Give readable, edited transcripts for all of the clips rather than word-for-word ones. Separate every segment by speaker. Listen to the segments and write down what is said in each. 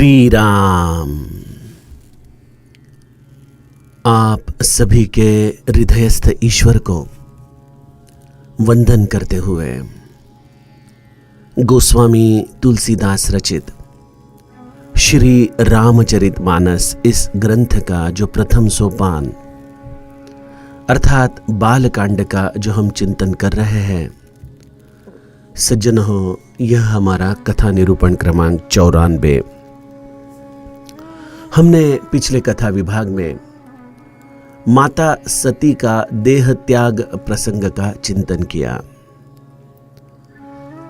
Speaker 1: श्री राम। आप सभी के हृदयस्थ ईश्वर को वंदन करते हुए गोस्वामी तुलसीदास रचित श्री रामचरितमानस इस ग्रंथ का जो प्रथम सोपान अर्थात बालकांड का जो हम चिंतन कर रहे हैं, सज्जन हो, यह हमारा कथा निरूपण क्रमांक 94। हमने पिछले कथा विभाग में माता सती का देह त्याग प्रसंग का चिंतन किया।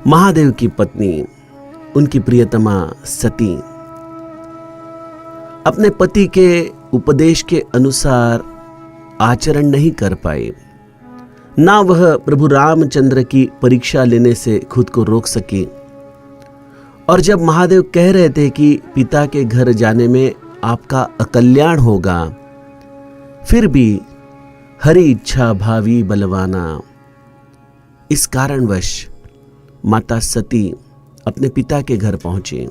Speaker 1: महादेव की पत्नी, उनकी प्रियतमा सती अपने पति के उपदेश के अनुसार आचरण नहीं कर पाई, ना वह प्रभु रामचंद्र की परीक्षा लेने से खुद को रोक सकी। और जब महादेव कह रहे थे कि पिता के घर जाने में आपका अकल्याण होगा, फिर भी हरि इच्छा भावी बलवाना, इस कारणवश माता सती अपने पिता के घर पहुंची।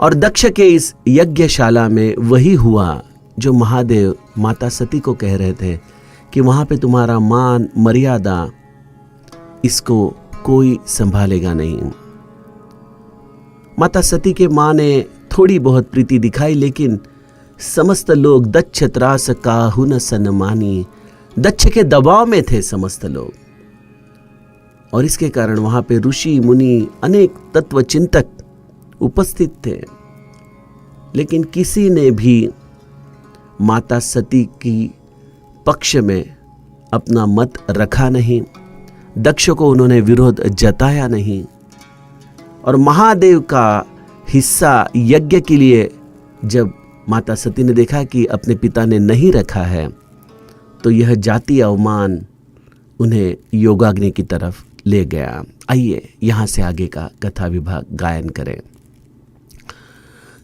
Speaker 1: और दक्ष के इस यज्ञशाला में वही हुआ जो महादेव माता सती को कह रहे थे कि वहां पे तुम्हारा मान मर्यादा, इसको कोई संभालेगा नहीं। माता सती के मां ने थोड़ी बहुत प्रीति दिखाई, लेकिन समस्त लोग दक्ष त्रास काहू न सन्मानी, दक्ष के दबाव में थे समस्त लोग। और इसके कारण वहां पे ऋषि मुनि अनेक तत्व चिंतक उपस्थित थे, लेकिन किसी ने भी माता सती की पक्ष में अपना मत रखा नहीं। दक्ष को उन्होंने विरोध जताया नहीं। और महादेव का हिस्सा यज्ञ के लिए जब माता सती ने देखा कि अपने पिता ने नहीं रखा है, तो यह जाति अवमान उन्हें योगाग्नि की तरफ ले गया। आइए यहां से आगे का कथा विभाग गायन करें।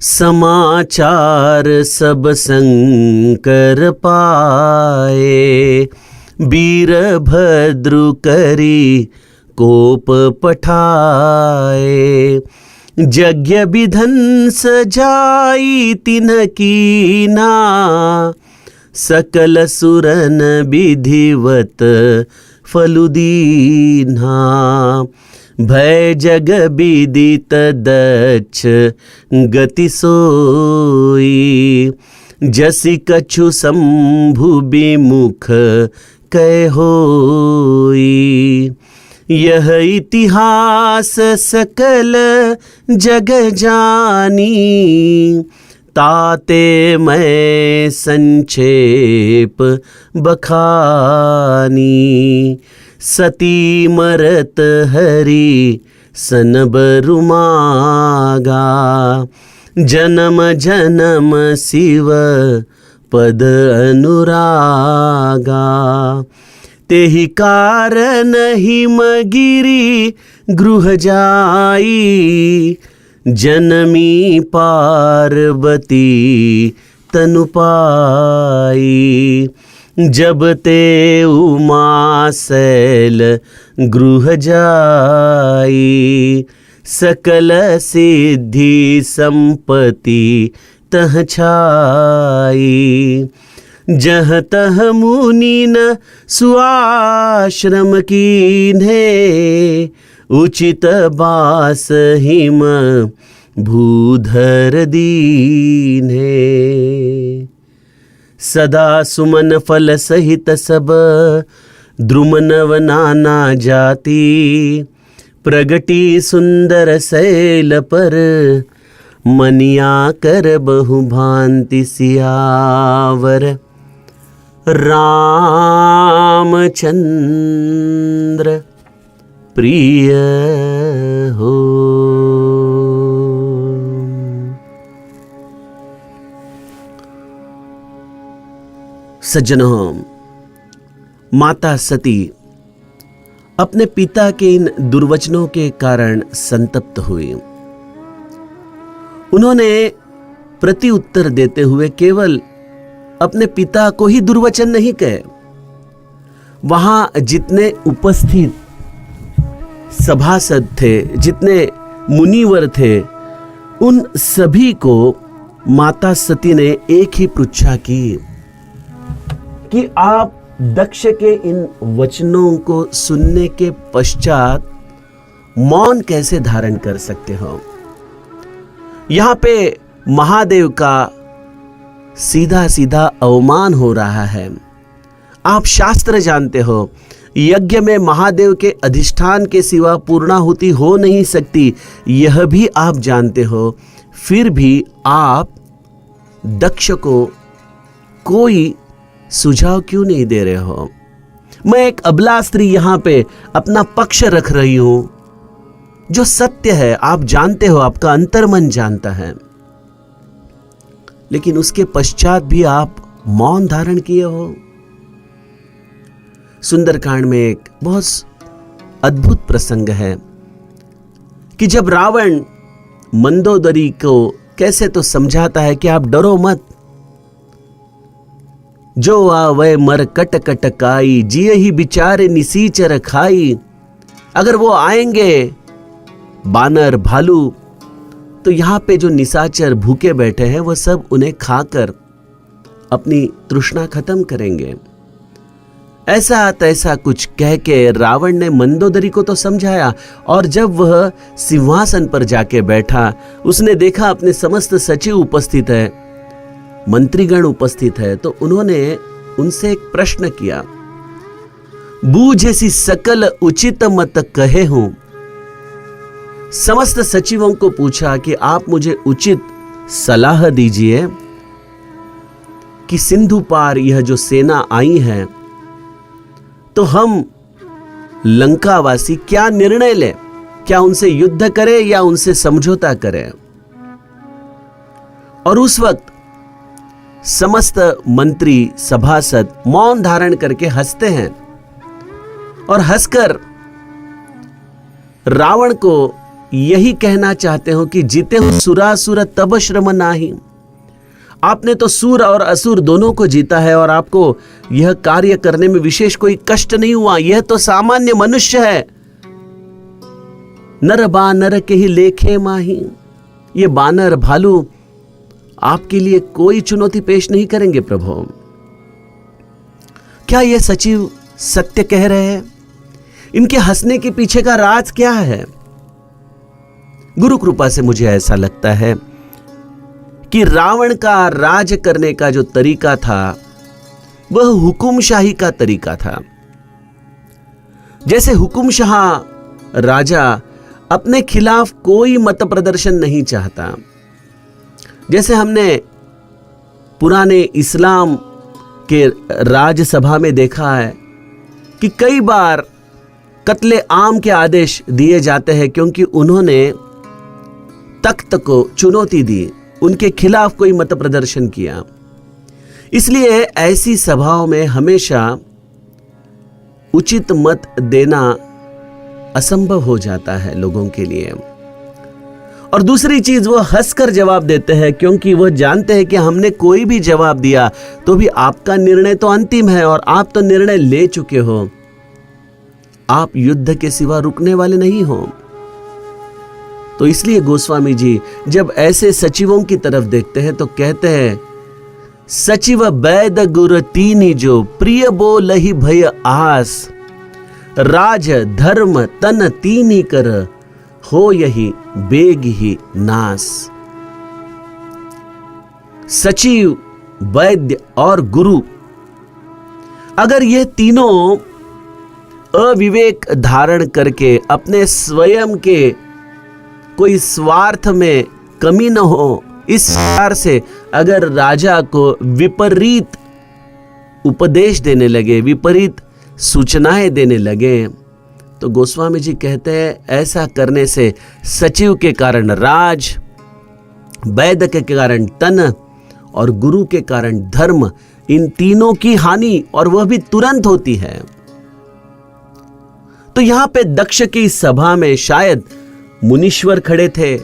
Speaker 1: समाचार सब शंकर पाए, वीरभद्र करी कोप पठाए। यज्ञ विधन सजाई तिन्ह कीना, सकल सुरन विधिवत फलुदीना। भय जग विदित दक्ष गति सोई, जसि कछु शंभु विमुख कह होई। यह इतिहास सकल जग जानी, ताते मैं संक्षेप बखानी। सती मरत हरि सन बरु मागा, जन्म जन्म शिव पद अनुरागा। तेहि कारण हिमगिरि गृह जाई, जनमी पार्वती तनु पाई। जब ते उमा शैल गृह जाई, सकल सिद्धि संपत्ति तह छाई। जह तह मुनि न सुआश्रम कीन्हे, उचित बास हिम भूधर दीन्हे। सदा सुमन फल सहित सब द्रुम नव नाना जाति, प्रगति सुंदर शैल पर मनिया कर बहु भांति सियावर। रामचंद्र प्रिय हो। सज्जनों, माता सती अपने पिता के इन दुर्वचनों के कारण संतप्त हुई। उन्होंने प्रति उत्तर देते हुए केवल अपने पिता को ही दुर्वचन नहीं कहे, वहां जितने उपस्थित सभासद थे, जितने मुनिवर थे, उन सभी को माता सती ने एक ही पृच्छा की कि आप दक्ष के इन वचनों को सुनने के पश्चात मौन कैसे धारण कर सकते हो। यहां पे महादेव का सीधा सीधा अवमान हो रहा है। आप शास्त्र जानते हो, यज्ञ में महादेव के अधिष्ठान के सिवा पूर्णाहुति हो नहीं सकती, यह भी आप जानते हो। फिर भी आप दक्ष को कोई सुझाव क्यों नहीं दे रहे हो। मैं एक अबला स्त्री यहां पे अपना पक्ष रख रही हूं। जो सत्य है आप जानते हो, आपका अंतर्मन जानता है, लेकिन उसके पश्चात भी आप मौन धारण किए हो। सुंदरकांड में एक बहुत अद्भुत प्रसंग है कि जब रावण मंदोदरी को कैसे तो समझाता है कि आप डरो मत, जो आवे मर कट कट काई, जिये ही बिचारे निसीचर खाई। अगर वो आएंगे बानर भालू, तो यहां पे जो निशाचर भूखे बैठे हैं वो सब उन्हें खाकर अपनी तृष्णा खत्म करेंगे। ऐसा तैसा कुछ कह के रावण ने मंदोदरी को तो समझाया, और जब वह सिंहासन पर जाके बैठा, उसने देखा अपने समस्त सचिव उपस्थित है, मंत्रीगण उपस्थित है, तो उन्होंने उनसे एक प्रश्न किया, बूझेसी सकल उचित मत कहे हूं। समस्त सचिवों को पूछा कि आप मुझे उचित सलाह दीजिए कि सिंधु पार यह जो सेना आई है, तो हम लंकावासी क्या निर्णय लें, क्या उनसे युद्ध करें या उनसे समझौता करें। और उस वक्त समस्त मंत्री सभासद मौन धारण करके हंसते हैं और हंसकर रावण को यही कहना चाहते हो कि जीते हो सुरासुर तब श्रम नाही। आपने तो सूर और असुर दोनों को जीता है और आपको यह कार्य करने में विशेष कोई कष्ट नहीं हुआ। यह तो सामान्य मनुष्य है, नर बानर के ही लेखे माही। ये बानर भालू आपके लिए कोई चुनौती पेश नहीं करेंगे प्रभु। क्या ये सचिव सत्य कह रहे हैं? इनके हंसने के पीछे का राज क्या है? गुरु कृपा से मुझे ऐसा लगता है कि रावण का राज करने का जो तरीका था वह हुकुमशाही का तरीका था। जैसे हुकुमशाह राजा अपने खिलाफ कोई मत प्रदर्शन नहीं चाहता। जैसे हमने पुराने इस्लाम के राज्यसभा में देखा है कि कई बार कत्ले आम के आदेश दिए जाते हैं क्योंकि उन्होंने तख्त को चुनौती दी, उनके खिलाफ कोई मत प्रदर्शन किया। इसलिए ऐसी सभाओं में हमेशा उचित मत देना असंभव हो जाता है लोगों के लिए। और दूसरी चीज, वो हंसकर जवाब देते हैं क्योंकि वो जानते हैं कि हमने कोई भी जवाब दिया तो भी आपका निर्णय तो अंतिम है और आप तो निर्णय ले चुके हो। आप युद्ध के सिवा रुकने वाले नहीं हो। तो इसलिए गोस्वामी जी जब ऐसे सचिवों की तरफ देखते हैं तो कहते हैं, सचिव वैद गुर तीनी जो प्रिय बोलहि भय आस, राज धर्म तन तीनी कर हो यही बेग ही नास। सचिव, वैद्य और गुरु, अगर ये तीनों अविवेक धारण करके अपने स्वयं के कोई स्वार्थ में कमी न हो, इस प्रकार से अगर राजा को विपरीत उपदेश देने लगे, विपरीत सूचनाएं देने लगे, तो गोस्वामी जी कहते हैं ऐसा करने से सचिव के कारण राज, वैद्य के कारण तन और गुरु के कारण धर्म, इन तीनों की हानि, और वह भी तुरंत होती है। तो यहां पे दक्ष की सभा में शायद मुनीश्वर खड़े थे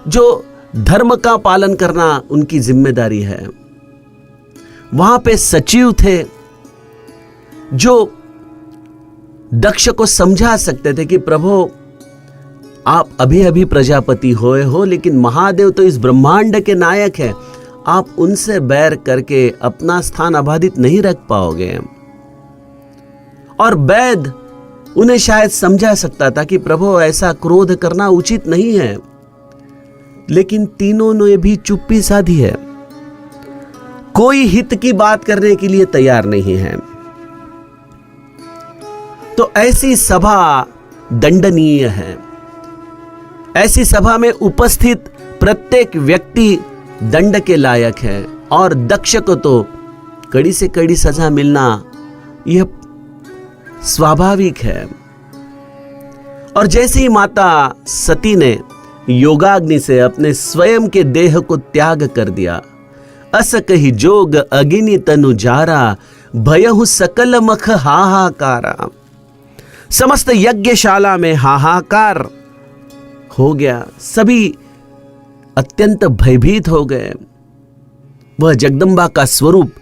Speaker 1: जो धर्म का पालन करना उनकी जिम्मेदारी है। वहां पे सचिव थे जो दक्ष को समझा सकते थे कि प्रभु आप अभी अभी प्रजापति हुए हो, लेकिन महादेव तो इस ब्रह्मांड के नायक हैं। आप उनसे बैर करके अपना स्थान अबाधित नहीं रख पाओगे। और वैद उन्हें शायद समझा सकता था कि प्रभु ऐसा क्रोध करना उचित नहीं है, लेकिन तीनों ने भी चुप्पी साधी है। कोई हित की बात करने के लिए तैयार नहीं है। तो ऐसी सभा दंडनीय है। ऐसी सभा में उपस्थित प्रत्येक व्यक्ति दंड के लायक है, और दक्ष को तो कड़ी से कड़ी सजा मिलना यह स्वाभाविक है। और जैसे ही माता सती ने योगाग्नि से अपने स्वयं के देह को त्याग कर दिया, अस कही जोग अगिनि तनु जारा, भयहु सकल मख हाहाकारा। समस्त यज्ञशाला में हाहाकार हो गया। सभी अत्यंत भयभीत हो गए। वह जगदम्बा का स्वरूप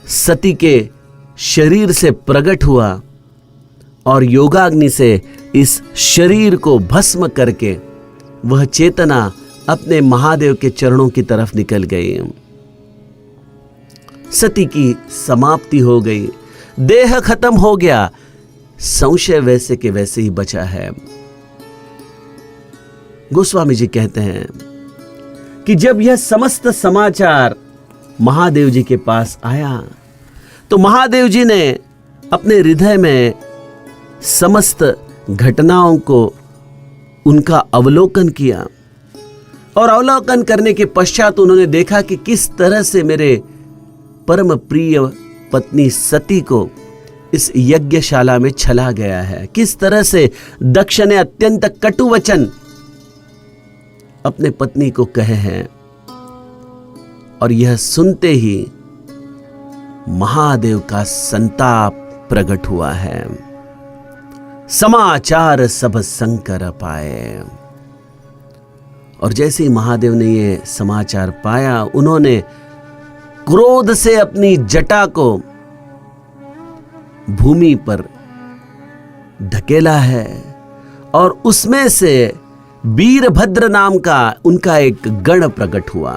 Speaker 1: सती के शरीर से प्रकट हुआ और योगाग्नि से इस शरीर को भस्म करके वह चेतना अपने महादेव के चरणों की तरफ निकल गई। सती की समाप्ति हो गई, देह खत्म हो गया, संशय वैसे के वैसे ही बचा है। गोस्वामी जी कहते हैं कि जब यह समस्त समाचार महादेव जी के पास आया, तो महादेव जी ने अपने हृदय में समस्त घटनाओं को उनका अवलोकन किया, और अवलोकन करने के पश्चात उन्होंने देखा कि किस तरह से मेरे परम प्रिय पत्नी सती को इस यज्ञशाला में छला गया है। किस तरह से दक्ष ने अत्यंत कटु वचन अपने पत्नी को कहे हैं। और यह सुनते ही महादेव का संताप प्रकट हुआ है। समाचार सब शंकर पाए। और जैसे ही महादेव ने ये समाचार पाया, उन्होंने क्रोध से अपनी जटा को भूमि पर ढकेला है, और उसमें से वीरभद्र नाम का उनका एक गण प्रकट हुआ।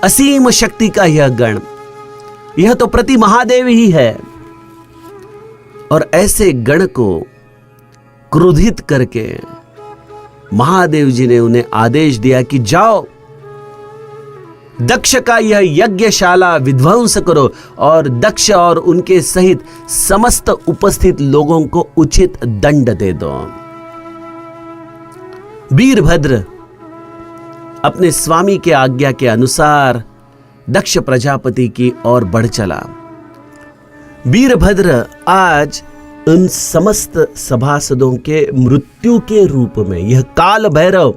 Speaker 1: असीम शक्ति का यह गण, यह तो प्रति महादेव ही है। और ऐसे गण को क्रोधित करके महादेव जी ने उन्हें आदेश दिया कि जाओ, दक्ष का यह यज्ञशाला विध्वंस करो, और दक्ष और उनके सहित समस्त उपस्थित लोगों को उचित दंड दे दो। वीरभद्र अपने स्वामी के आज्ञा के अनुसार दक्ष प्रजापति की ओर बढ़ चला। वीरभद्र आज उन समस्त सभासदों के मृत्यु के रूप में, यह काल भैरव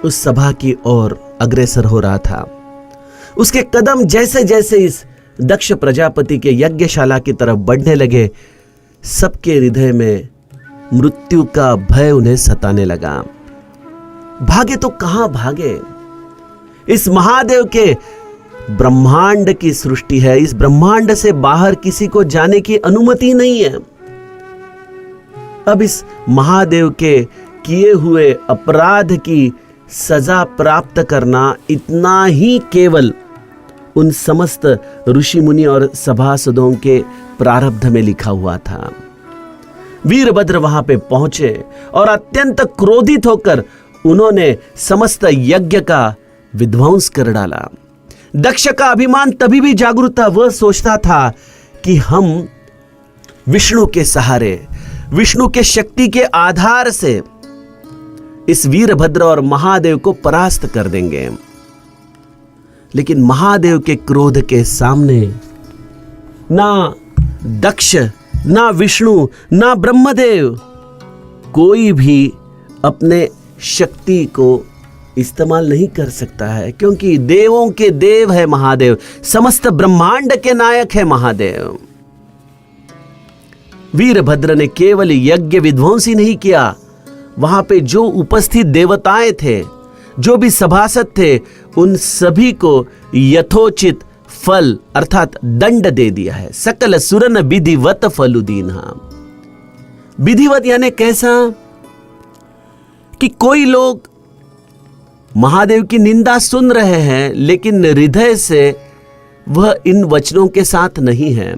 Speaker 1: उस सभा की ओर अग्रसर हो रहा था। उसके कदम जैसे जैसे इस दक्ष प्रजापति के यज्ञशाला की तरफ बढ़ने लगे, सबके हृदय में मृत्यु का भय उन्हें सताने लगा। भागे तो कहां भागे? इस महादेव के ब्रह्मांड की सृष्टि है। इस ब्रह्मांड से बाहर किसी को जाने की अनुमति नहीं है। अब इस महादेव के किए हुए अपराध की सजा प्राप्त करना इतना ही केवल उन समस्त ऋषि मुनि और सभासदों के प्रारब्ध में लिखा हुआ था। वीरभद्र वहां पे पहुंचे और अत्यंत क्रोधित होकर उन्होंने समस्त यज्ञ का विध्वंस कर डाला। दक्ष का अभिमान तभी भी जागरूक था। वह सोचता था कि हम विष्णु के सहारे, विष्णु के शक्ति के आधार से इस वीरभद्र और महादेव को परास्त कर देंगे। लेकिन महादेव के क्रोध के सामने ना दक्ष, ना विष्णु, ना ब्रह्मदेव, कोई भी अपने शक्ति को इस्तेमाल नहीं कर सकता है, क्योंकि देवों के देव है महादेव, समस्त ब्रह्मांड के नायक है महादेव। वीरभद्र ने केवल यज्ञ विध्वंस ही नहीं किया, वहां पे जो उपस्थित देवताएं थे, जो भी सभासद थे, उन सभी को यथोचित फल अर्थात दंड दे दिया है। सकल सुरन विधिवत फलु दीन्हा। विधिवत यानी कैसा? कि कोई लोग महादेव की निंदा सुन रहे हैं लेकिन हृदय से वह इन वचनों के साथ नहीं है।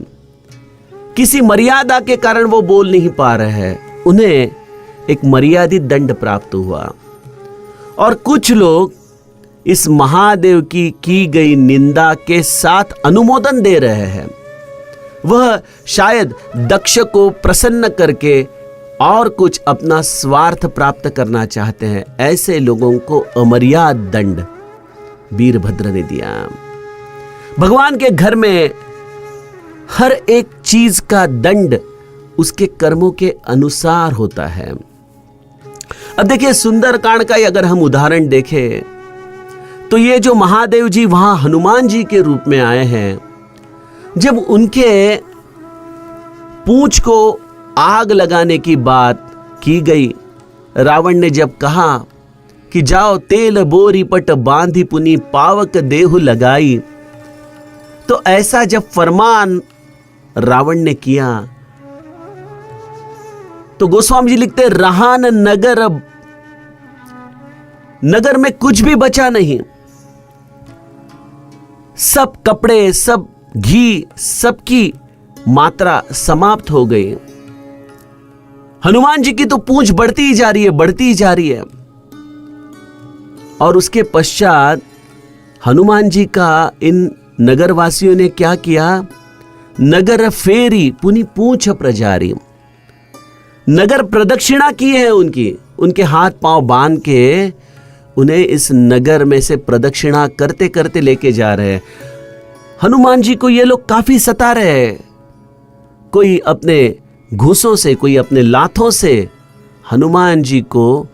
Speaker 1: किसी मर्यादा के कारण वो बोल नहीं पा रहे हैं। उन्हें एक मर्यादित दंड प्राप्त हुआ और कुछ लोग इस महादेव की गई निंदा के साथ अनुमोदन दे रहे हैं। वह शायद दक्ष को प्रसन्न करके और कुछ अपना स्वार्थ प्राप्त करना चाहते हैं। ऐसे लोगों को अमर्याद दंड वीरभद्र ने दिया। भगवान के घर में हर एक चीज का दंड उसके कर्मों के अनुसार होता है। अब देखिए, सुंदरकांड का अगर हम उदाहरण देखें तो ये जो महादेव जी वहां हनुमान जी के रूप में आए हैं, जब उनके पूंछ को आग लगाने की बात की गई, रावण ने जब कहा कि जाओ तेल बोरी पट बांधी पुनी पावक देहु लगाई, तो ऐसा जब फरमान रावण ने किया तो गोस्वामी जी लिखते, रहान नगर में कुछ भी बचा नहीं। सब कपड़े, सब घी, सबकी मात्रा समाप्त हो गई। हनुमान जी की तो पूंछ बढ़ती ही जा रही है, बढ़ती ही जा रही है। और उसके पश्चात हनुमान जी का इन नगरवासियों ने क्या किया? नगर फेरी पुनि पूंछ प्रजारी, नगर प्रदक्षिणा की है उनके हाथ पांव बांध के उन्हें इस नगर में से प्रदक्षिणा करते करते लेके जा रहे हैं। हनुमान जी को ये लोग काफी सता रहे हैं, कोई अपने घूसों से, कोई अपने लाथों से हनुमान जी को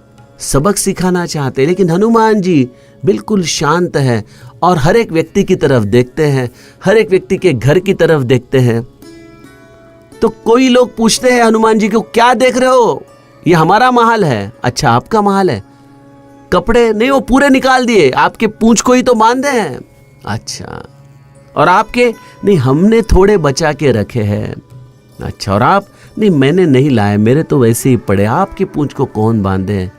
Speaker 1: सबक सिखाना चाहते हैं। लेकिन हनुमान जी बिल्कुल शांत है और हर एक व्यक्ति की तरफ देखते हैं, हर एक व्यक्ति के घर की तरफ देखते हैं। तो कोई लोग पूछते हैं हनुमान जी को, क्या देख रहे हो? ये हमारा महल है। अच्छा, आपका महल है? कपड़े नहीं, वो पूरे निकाल दिए, आपके पूंछ को ही तो बांधे हैं। अच्छा, और आपके? नहीं, हमने थोड़े बचा के रखे हैं। अच्छा, और आप? नहीं, मैंने नहीं लाए, मेरे तो वैसे ही पड़े, आपकी पूंछ को कौन बांधे?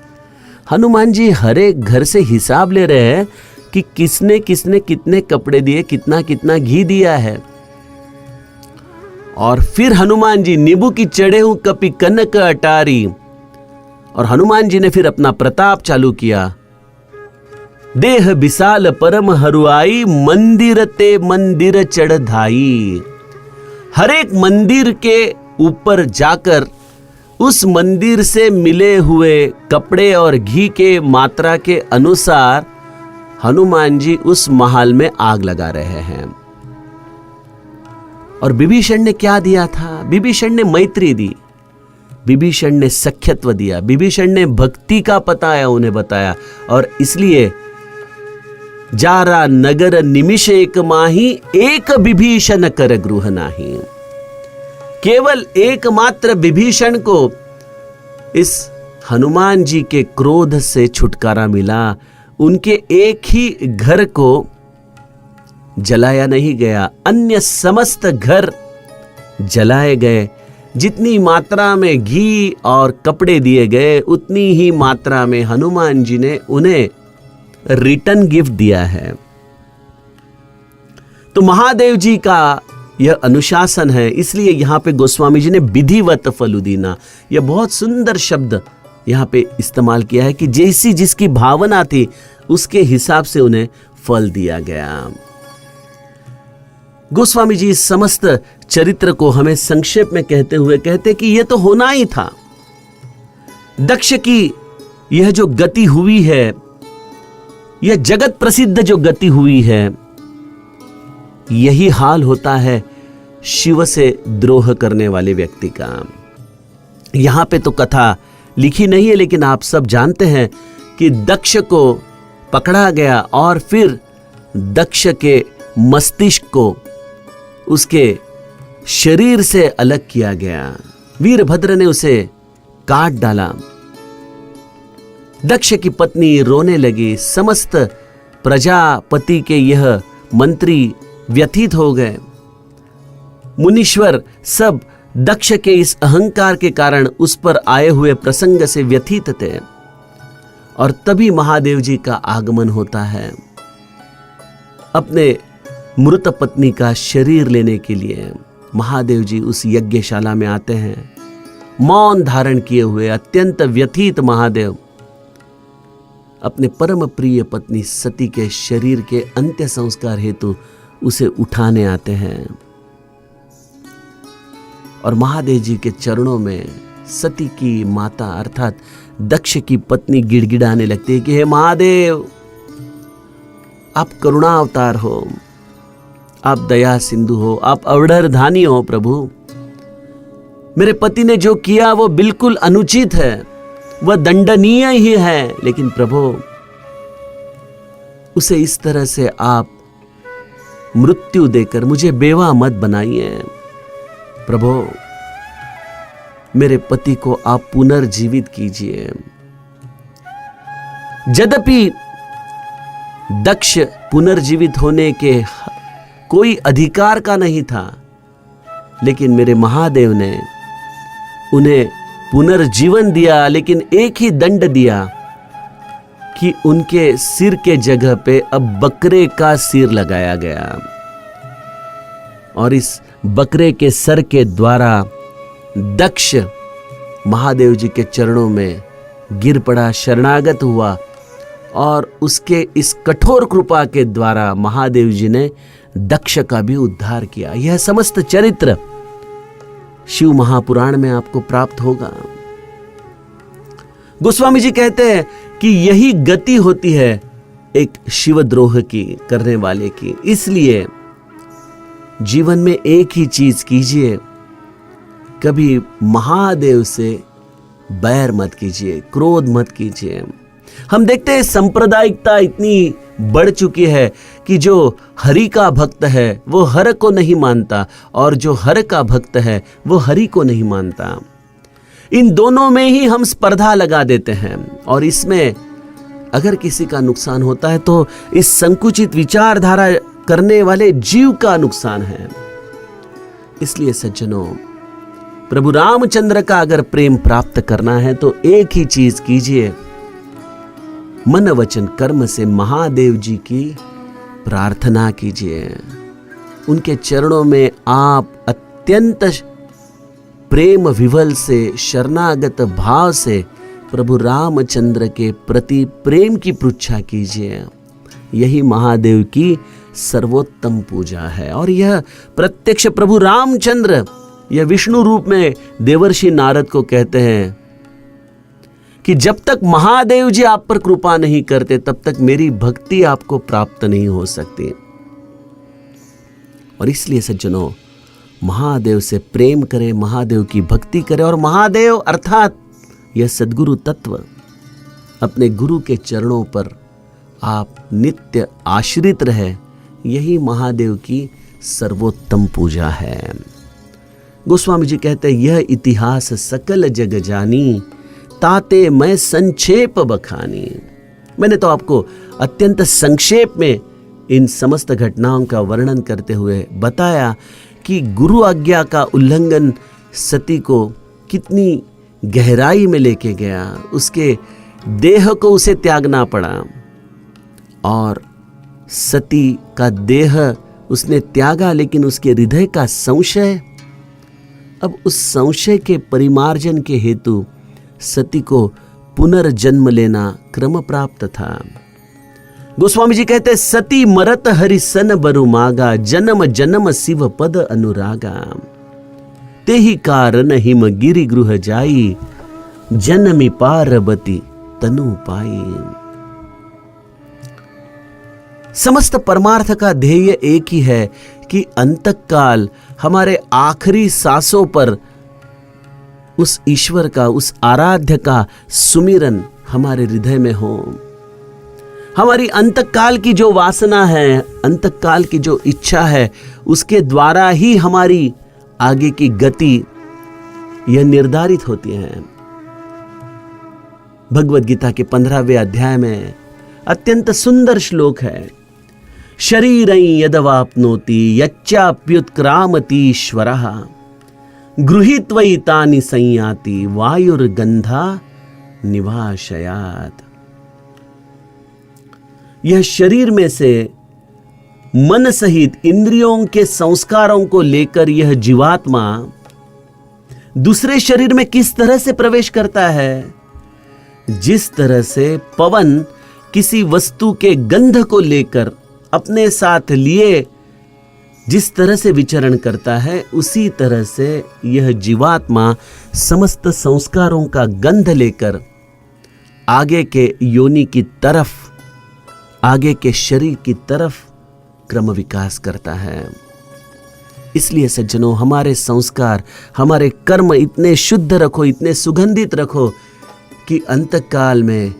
Speaker 1: हनुमान जी हर एक घर से हिसाब ले रहे हैं कि किसने किसने कितने कपड़े दिए, कितना कितना घी दिया है। और फिर हनुमान जी, नींबू की चढ़े हूं कपि कनक अटारी, और हनुमान जी ने फिर अपना प्रताप चालू किया। देह विशाल परम हरुआई, मंदिर ते मंदिर चढ़ धाई। हर एक मंदिर के ऊपर जाकर उस मंदिर से मिले हुए कपड़े और घी के मात्रा के अनुसार हनुमान जी उस महल में आग लगा रहे हैं। और विभीषण ने क्या दिया था? विभीषण ने मैत्री दी, विभीषण ने सख्यत्व दिया, विभीषण ने भक्ति का पताया उन्हें बताया। और इसलिए जारा नगर निमिष एक माही, एक विभीषण कर गृह नाही। केवल एकमात्र विभीषण को इस हनुमान जी के क्रोध से छुटकारा मिला। उनके एक ही घर को जलाया नहीं गया, अन्य समस्त घर जलाए गए। जितनी मात्रा में घी और कपड़े दिए गए, उतनी ही मात्रा में हनुमान जी ने उन्हें रिटर्न गिफ्ट दिया है। तो महादेव जी का यह अनुशासन है। इसलिए यहां पे गोस्वामी जी ने विधिवत फलुदीना, यह बहुत सुंदर शब्द यहां पे इस्तेमाल किया है कि जैसी जिसकी भावना थी उसके हिसाब से उन्हें फल दिया गया। गोस्वामी जी इस समस्त चरित्र को हमें संक्षेप में कहते हुए कहते कि यह तो होना ही था। दक्ष की यह जो गति हुई है, यह जगत प्रसिद्ध जो गति हुई है, यही हाल होता है शिव से द्रोह करने वाले व्यक्ति का। यहां पे तो कथा लिखी नहीं है, लेकिन आप सब जानते हैं कि दक्ष को पकड़ा गया और फिर दक्ष के मस्तिष्क को उसके शरीर से अलग किया गया। वीरभद्र ने उसे काट डाला। दक्ष की पत्नी रोने लगी। समस्त प्रजापति के यह मंत्री व्यथित हो गए। मुनीश्वर सब दक्ष के इस अहंकार के कारण उस पर आए हुए प्रसंग से व्यथित थे। और तभी महादेव जी का आगमन होता है अपने मृत पत्नी का शरीर लेने के लिए। महादेव जी उस यज्ञशाला में आते हैं, मौन धारण किए हुए अत्यंत व्यथित महादेव अपने परम प्रिय पत्नी सती के शरीर के अंत्य संस्कार हेतु उसे उठाने आते हैं। और महादेव जी के चरणों में सती की माता अर्थात दक्ष की पत्नी गिड़गिड़ाने लगती है कि हे महादेव, आप करुणा अवतार हो, आप दया सिंधु हो, आप अवधरधानी हो प्रभु। मेरे पति ने जो किया वो बिल्कुल अनुचित है, वह दंडनीय ही है, लेकिन प्रभु उसे इस तरह से आप मृत्यु देकर मुझे बेवा मत बनाइए। प्रभु मेरे पति को आप पुनर्जीवित कीजिए। यद्यपि दक्ष पुनर्जीवित होने के कोई अधिकार का नहीं था, लेकिन मेरे महादेव ने उन्हें पुनर्जीवन दिया, लेकिन एक ही दंड दिया कि उनके सिर के जगह पे अब बकरे का सिर लगाया गया और इस बकरे के सर के द्वारा दक्ष महादेव जी के चरणों में गिर पड़ा, शरणागत हुआ और उसके इस कठोर कृपा के द्वारा महादेव जी ने दक्ष का भी उद्धार किया। यह समस्त चरित्र शिव महापुराण में आपको प्राप्त होगा। गोस्वामी जी कहते हैं कि यही गति होती है एक शिवद्रोह की करने वाले की। इसलिए जीवन में एक ही चीज कीजिए, कभी महादेव से बैर मत कीजिए, क्रोध मत कीजिए। हम देखते हैं सांप्रदायिकता इतनी बढ़ चुकी है कि जो हरि का भक्त है वो हर को नहीं मानता और जो हर का भक्त है वो हरि को नहीं मानता। इन दोनों में ही हम स्पर्धा लगा देते हैं और इसमें अगर किसी का नुकसान होता है तो इस संकुचित विचारधारा करने वाले जीव का नुकसान है। इसलिए सज्जनों, प्रभु रामचंद्र का अगर प्रेम प्राप्त करना है तो एक ही चीज कीजिए, मन वचन कर्म से महादेव जी की प्रार्थना कीजिए। उनके चरणों में आप अत्यंत प्रेम विवल से, शरणागत भाव से प्रभु रामचंद्र के प्रति प्रेम की पृच्छा कीजिए। यही महादेव की सर्वोत्तम पूजा है। और यह प्रत्यक्ष प्रभु रामचंद्र यह विष्णु रूप में देवर्षि नारद को कहते हैं कि जब तक महादेव जी आप पर कृपा नहीं करते तब तक मेरी भक्ति आपको प्राप्त नहीं हो सकती। और इसलिए सज्जनों, महादेव से प्रेम करें, महादेव की भक्ति करें और महादेव अर्थात यह सद्गुरु तत्व, अपने गुरु के चरणों पर आप नित्य आश्रित रहे। यही महादेव की सर्वोत्तम पूजा है। गोस्वामी जी कहते हैं, यह इतिहास सकल जग जानी, ताते मैं संक्षेप बखानी। मैंने तो आपको अत्यंत संक्षेप में इन समस्त घटनाओं का वर्णन करते हुए बताया कि गुरु आज्ञा का उल्लंघन सती को कितनी गहराई में लेके गया। उसके देह को उसे त्यागना पड़ा और सती का देह उसने त्यागा, लेकिन उसके हृदय का संशय, अब उस संशय के परिमार्जन के हेतु सती को पुनर्जन्म लेना क्रम प्राप्त था। गोस्वामी जी कहते, सती मरत हरि सन बरु मागा, जन्म जन्म शिव पद अनुरागा। ते ही कारण हिम गिरि गृह जाई, जन्मी पार्वती तनु पाई। समस्त परमार्थ का ध्येय एक ही है कि अंतकाल हमारे आखिरी सांसों पर उस ईश्वर का, उस आराध्य का सुमिरन हमारे हृदय में हो। हमारी अंतकाल की जो वासना है, अंतकाल की जो इच्छा है, उसके द्वारा ही हमारी आगे की गति यह निर्धारित होती है। भगवद गीता के 15वें अध्याय में अत्यंत सुंदर श्लोक है, शरीरं यदवाप्नोति यच्चाप्युत्क्रामतीश्वरः, गृहीत्वैतानि संयाति वायुर्गंधा निवाशयात्। यह शरीर में से मन सहित इंद्रियों के संस्कारों को लेकर यह जीवात्मा दूसरे शरीर में किस तरह से प्रवेश करता है? जिस तरह से पवन किसी वस्तु के गंध को लेकर अपने साथ लिए जिस तरह से विचरण करता है, उसी तरह से यह जीवात्मा समस्त संस्कारों का गंध लेकर आगे के योनि की तरफ, आगे के शरीर की तरफ क्रम विकास करता है। इसलिए सज्जनों, हमारे संस्कार, हमारे कर्म इतने शुद्ध रखो, इतने सुगंधित रखो कि अंतकाल में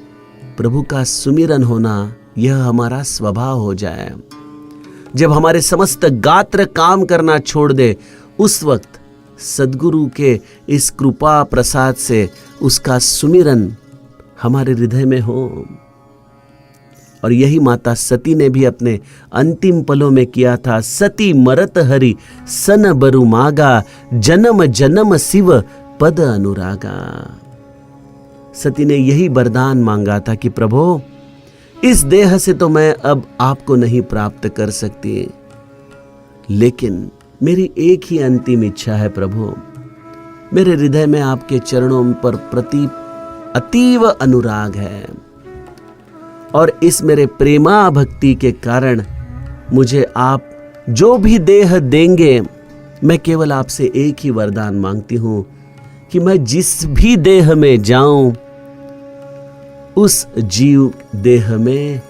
Speaker 1: प्रभु का सुमिरन होना यह हमारा स्वभाव हो जाए। जब हमारे समस्त गात्र काम करना छोड़ दे, उस वक्त सद्गुरु के इस कृपा प्रसाद से उसका सुमिरन हमारे हृदय में हो। और यही माता सती ने भी अपने अंतिम पलों में किया था। सती मरत हरि सन बरु मागा, जन्म जन्म शिव पद अनुरागा। सती ने यही वरदान मांगा था कि प्रभु, इस देह से तो मैं अब आपको नहीं प्राप्त कर सकती, लेकिन मेरी एक ही अंतिम इच्छा है प्रभु, मेरे हृदय में आपके चरणों पर प्रति अतीव अनुराग है और इस मेरे प्रेमा भक्ति के कारण मुझे आप जो भी देह देंगे, मैं केवल आपसे एक ही वरदान मांगती हूं कि मैं जिस भी देह में जाऊं, उस जीव देह में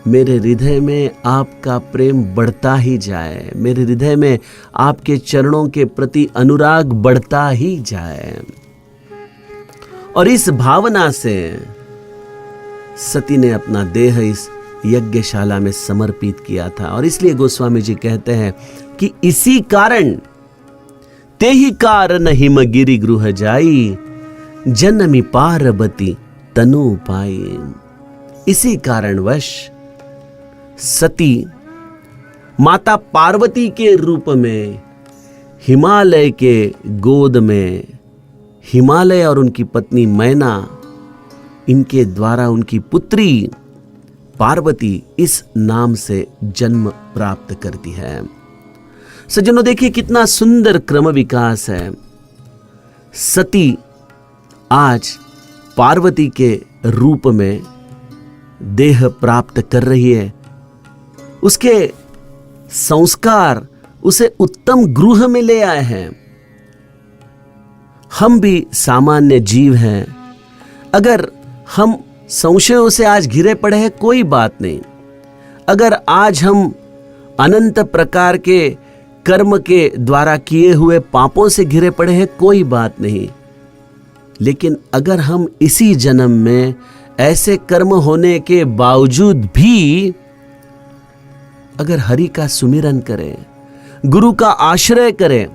Speaker 1: मेरे हृदय में आपका प्रेम बढ़ता ही जाए, मेरे हृदय में आपके चरणों के प्रति अनुराग बढ़ता ही जाए। और इस भावना से सती ने अपना देह इस यज्ञशाला में समर्पित किया था। और इसलिए गोस्वामी जी कहते हैं कि इसी कारण ते ही कारण हिमगिरि गृह जाई, जनमी पार्वती तनु पाई। इसी कारणवश सती माता पार्वती के रूप में हिमालय के गोद में, हिमालय और उनकी पत्नी मैना, इनके द्वारा उनकी पुत्री पार्वती इस नाम से जन्म प्राप्त करती है। सज्जनों, देखिए कितना सुंदर क्रम विकास है। सती आज पार्वती के रूप में देह प्राप्त कर रही है। उसके संस्कार उसे उत्तम गृह में ले आए हैं। हम भी सामान्य जीव हैं। अगर हम संशयों से आज घिरे पड़े हैं, कोई बात नहीं। अगर आज हम अनंत प्रकार के कर्म के द्वारा किए हुए पापों से घिरे पड़े हैं, कोई बात नहीं। लेकिन अगर हम इसी जन्म में ऐसे कर्म होने के बावजूद भी अगर हरि का सुमिरन करें, गुरु का आश्रय करें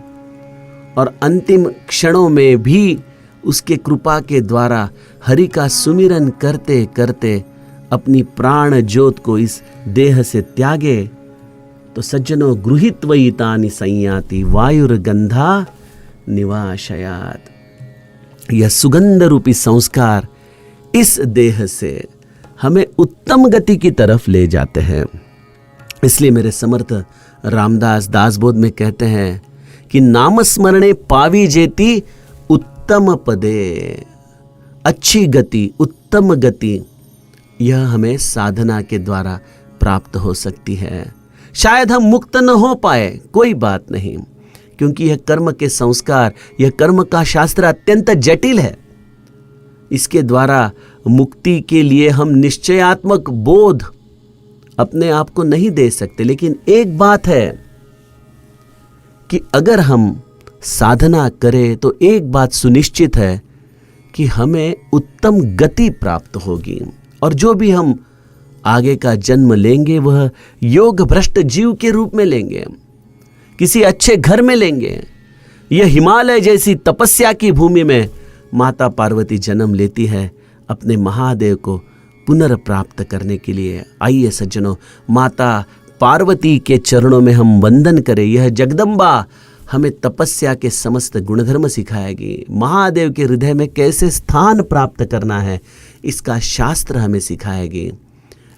Speaker 1: और अंतिम क्षणों में भी उसके कृपा के द्वारा हरि का सुमिरन करते करते अपनी प्राण ज्योत को इस देह से त्यागे, तो सज्जनों, गृहीत्वैतानि संयाति वायुर्गंधा निवाशयात। यह सुगंध रूपी संस्कार इस देह से हमें उत्तम गति की तरफ ले जाते हैं। इसलिए मेरे समर्थ रामदास दासबोध में कहते हैं कि नाम स्मरणे पावी जेती उत्तम पदे। अच्छी गति, उत्तम गति, यह हमें साधना के द्वारा प्राप्त हो सकती है। शायद हम मुक्त न हो पाए, कोई बात नहीं, क्योंकि यह कर्म के संस्कार, यह कर्म का शास्त्र अत्यंत जटिल है। इसके द्वारा मुक्ति के लिए हम निश्चयात्मक बोध अपने आप को नहीं दे सकते। लेकिन एक बात है कि अगर हम साधना करें तो एक बात सुनिश्चित है कि हमें उत्तम गति प्राप्त होगी। और जो भी हम आगे का जन्म लेंगे वह योग भ्रष्ट जीव के रूप में लेंगे, किसी अच्छे घर में लेंगे। यह हिमालय जैसी तपस्या की भूमि में माता पार्वती जन्म लेती है अपने महादेव को पुनर्प्राप्त करने के लिए। आइए सज्जनों, माता पार्वती के चरणों में हम वंदन करें। यह जगदम्बा हमें तपस्या के समस्त गुणधर्म सिखाएगी। महादेव के हृदय में कैसे स्थान प्राप्त करना है, इसका शास्त्र हमें सिखाएगी।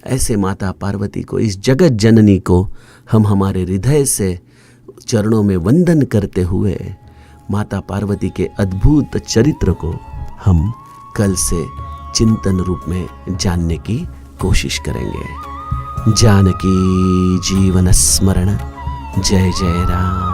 Speaker 1: ऐसे माता पार्वती को, इस जगत जननी को हम हमारे हृदय से चरणों में वंदन करते हुए माता पार्वती के अद्भुत चरित्र को हम कल से चिंतन रूप में जानने की कोशिश करेंगे। जानकी जीवन स्मरण। जय जय राम।